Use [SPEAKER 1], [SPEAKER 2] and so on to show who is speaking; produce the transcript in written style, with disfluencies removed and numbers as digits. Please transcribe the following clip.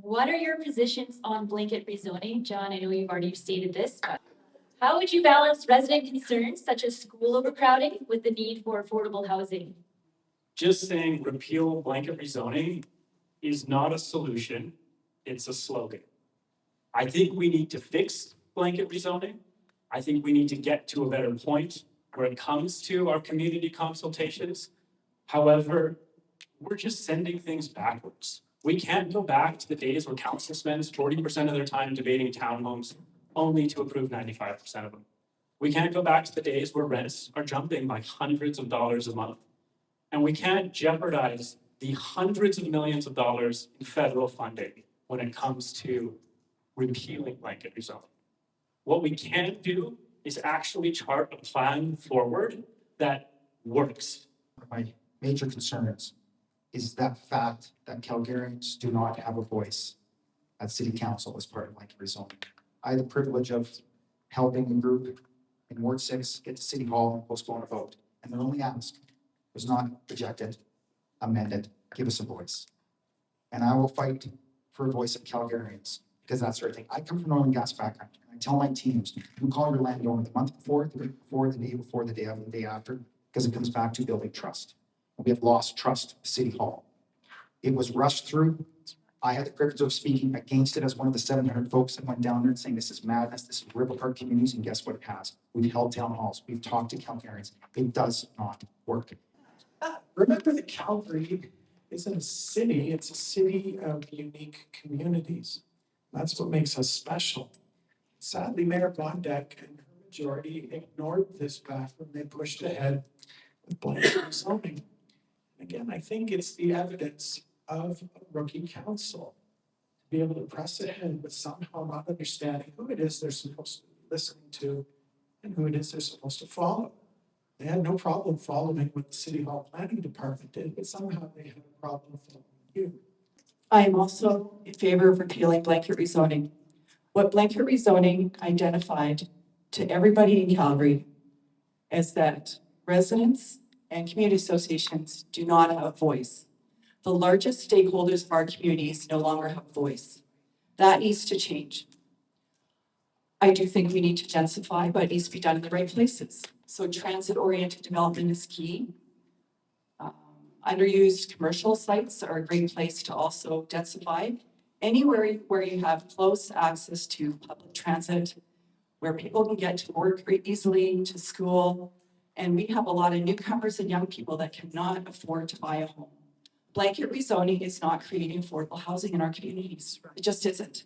[SPEAKER 1] What are your positions on blanket rezoning? John, I know you've already stated this, but how would you balance resident concerns such as school overcrowding with the need for affordable housing?
[SPEAKER 2] Just saying repeal blanket rezoning is not a solution, it's a slogan. I think we need to fix blanket rezoning. I think we need to get to a better point where it comes to our community consultations. However, we're just sending things backwards. We can't go back to the days where council spends 40% of their time debating townhomes only to approve 95% of them. We can't go back to the days where rents are jumping by hundreds of dollars a month. And we can't jeopardize the hundreds of millions of dollars in federal funding when it comes to repealing blanket rezoning. What we can do is actually chart a plan forward that works.
[SPEAKER 3] My major concerns is that fact that Calgarians do not have a voice at City Council as part of blanket rezoning. I had the privilege of helping a group in Ward 6 get to City Hall and postpone a vote. And their only ask was not rejected, amended, give us a voice. And I will fight for a voice of Calgarians because that's their thing. I come from an oil and gas background. And I tell my teams, you call your landowner the month before, the week before, the day before, the day of, the day after, because it comes back to building trust. And we have lost trust with City Hall. It was rushed through. I had the privilege of speaking against it as one of the 700 folks that went down there and saying this is madness, this is rip apart communities, and guess what it has? We've held town halls, we've talked to Calgarians. It does not work.
[SPEAKER 4] Remember that Calgary isn't a city, it's a city of unique communities. That's what makes us special. Sadly, Mayor Bondeck and her majority ignored this back when they pushed ahead with blanket rezoning. Again, I think it's the evidence of a rookie council to be able to press ahead but somehow not understanding who it is they're supposed to be listening to and who it is they're supposed to follow. They had no problem following what the City Hall Planning Department did, but somehow they had a problem following you.
[SPEAKER 5] I am also in favor of repealing blanket rezoning. What blanket rezoning identified to everybody in Calgary is that residents and community associations do not have a voice. The largest stakeholders of our communities no longer have a voice. That needs to change. I do think we need to densify, but it needs to be done in the right places. So transit-oriented development is key. Underused commercial sites are a great place to also densify. Anywhere where you have close access to public transit, where people can get to work very easily, to school, and we have a lot of newcomers and young people that cannot afford to buy a home. Blanket rezoning is not creating affordable housing in our communities. It just isn't.